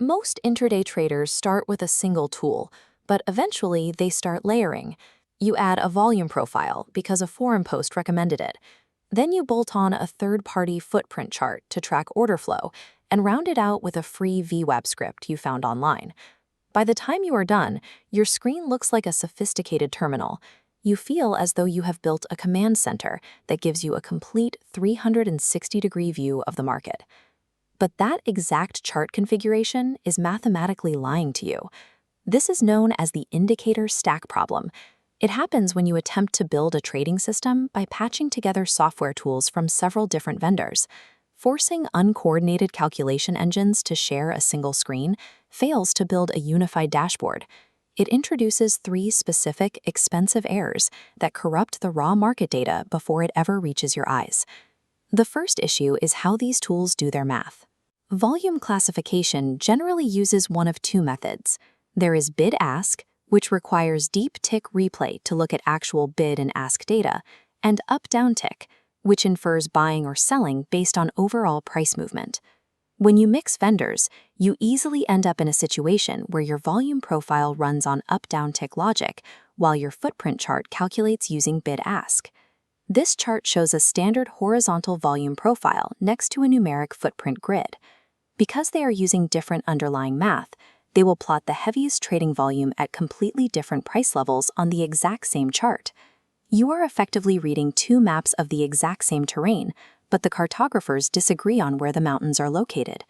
Most intraday traders start with a single tool, but eventually they start layering. You add a volume profile because a forum post recommended it. Then you bolt on a third-party footprint chart to track order flow and round it out with a free VWAP script you found online. By the time you are done, your screen looks like a sophisticated terminal. You feel as though you have built a command center that gives you a complete 360-degree view of the market. But that exact chart configuration is mathematically lying to you. This is known as the indicator stack problem. It happens when you attempt to build a trading system by patching together software tools from several different vendors. Forcing uncoordinated calculation engines to share a single screen fails to build a unified dashboard. It introduces 3 specific, expensive errors that corrupt the raw market data before it ever reaches your eyes. The first issue is how these tools do their math. Volume classification generally uses one of 2 methods. There is bid-ask, which requires deep tick replay to look at actual bid and ask data, and up-down tick, which infers buying or selling based on overall price movement. When you mix vendors, you easily end up in a situation where your volume profile runs on up-down tick logic, while your footprint chart calculates using bid-ask. This chart shows a standard horizontal volume profile next to a numeric footprint grid. Because they are using different underlying math, they will plot the heaviest trading volume at completely different price levels on the exact same chart. You are effectively reading 2 maps of the exact same terrain, but the cartographers disagree on where the mountains are located.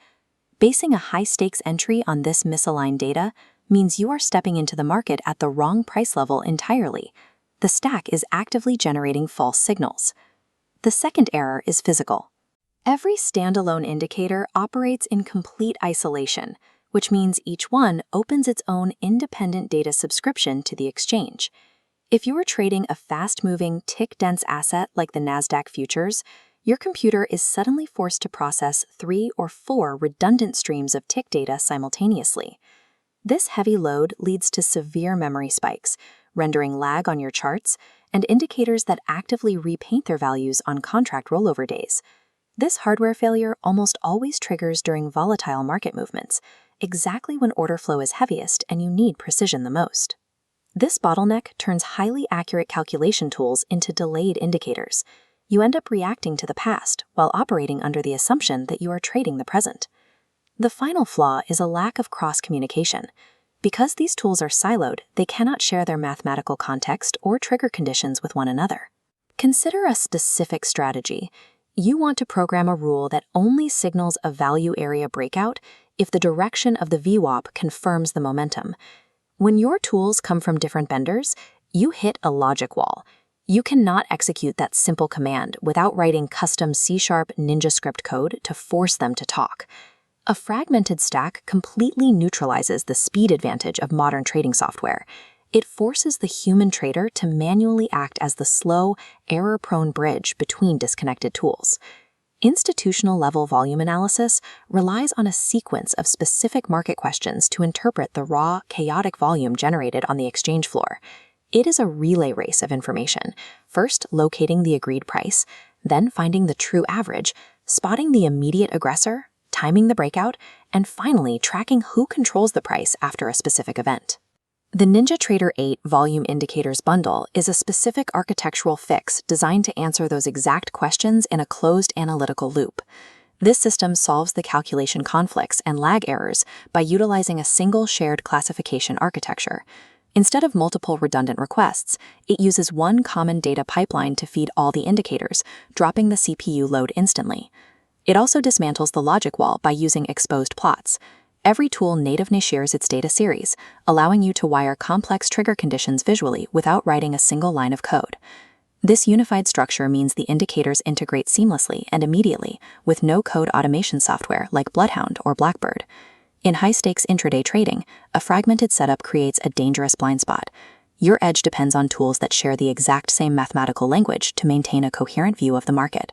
Basing a high-stakes entry on this misaligned data means you are stepping into the market at the wrong price level entirely. The stack is actively generating false signals. The second error is physical. Every standalone indicator operates in complete isolation, which means each one opens its own independent data subscription to the exchange. If you are trading a fast-moving, tick-dense asset like the NASDAQ futures, your computer is suddenly forced to process 3 or 4 redundant streams of tick data simultaneously. This heavy load leads to severe memory spikes, rendering lag on your charts and indicators that actively repaint their values on contract rollover days. This hardware failure almost always triggers during volatile market movements, exactly when order flow is heaviest and you need precision the most. This bottleneck turns highly accurate calculation tools into delayed indicators. You end up reacting to the past while operating under the assumption that you are trading the present. The final flaw is a lack of cross-communication. Because these tools are siloed, they cannot share their mathematical context or trigger conditions with one another. Consider a specific strategy. You want to program a rule that only signals a value area breakout if the direction of the VWAP confirms the momentum. When your tools come from different vendors, you hit a logic wall. You cannot execute that simple command without writing custom C# Ninja script code to force them to talk. A fragmented stack completely neutralizes the speed advantage of modern trading software. It forces the human trader to manually act as the slow, error-prone bridge between disconnected tools. Institutional-level volume analysis relies on a sequence of specific market questions to interpret the raw, chaotic volume generated on the exchange floor. It is a relay race of information, first locating the agreed price, then finding the true average, spotting the immediate aggressor, timing the breakout, and finally tracking who controls the price after a specific event. The NinjaTrader 8 Volume Indicators Bundle is a specific architectural fix designed to answer those exact questions in a closed analytical loop. This system solves the calculation conflicts and lag errors by utilizing a single shared classification architecture. Instead of multiple redundant requests, it uses one common data pipeline to feed all the indicators, dropping the CPU load instantly. It also dismantles the logic wall by using exposed plots. Every tool natively shares its data series, allowing you to wire complex trigger conditions visually without writing a single line of code. This unified structure means the indicators integrate seamlessly and immediately with no-code automation software like BloodHound or BlackBird. In high-stakes intraday trading, a fragmented setup creates a dangerous blind spot. Your edge depends on tools that share the exact same mathematical language to maintain a coherent view of the market.